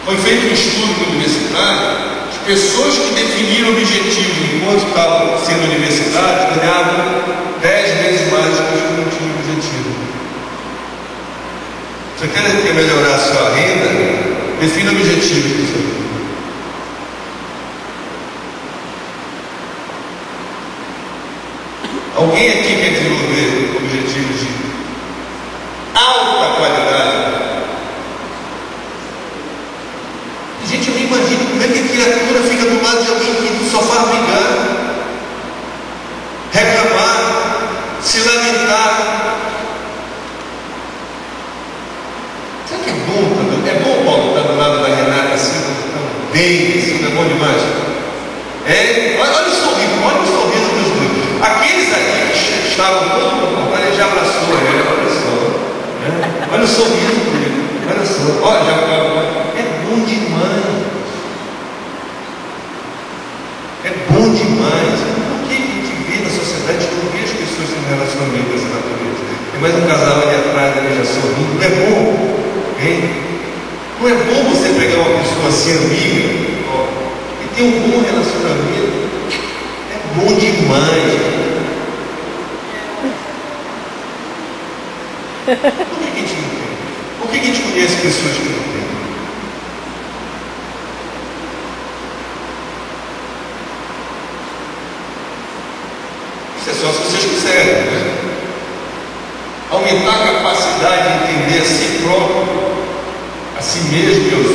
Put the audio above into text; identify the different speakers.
Speaker 1: Foi feito um estudo universitário. As pessoas que definiram objetivos enquanto estavam sendo universidade ganhavam 10 vezes mais do que os que não tinham objetivo. Você quer melhorar a sua renda? Defina objetivos para sua vida. Alguém aqui quer desenvolver objetivos de alta qualidade? Gente, eu me imagino como é que a criatura fica do lado de alguém que só faz brigar, reclamar, se lamentar. Será que é bom? É bom, Paulo, estar do lado da Renata assim, bem, assim, não é bom demais? Olha o sorriso dos dois. Aqueles aqui que estavam todos, ele já abraçou, olha só. Olha o sorriso dele, olha só. Olha, é bom demais. É bom demais. Por que a gente vê na sociedade que não vê as pessoas se relacionando com essa natureza? Tem mais um casal ali atrás, ali já sorrindo. Não é bom? Hein? Não é bom você pegar uma pessoa assim, amiga, e ter um bom relacionamento? É bom demais. Por que a gente não tem? Por que a gente conhece pessoas que não têm? Isso é só se vocês quiserem, né? Aumentar a capacidade de entender a si próprio, a si mesmo e aos outros.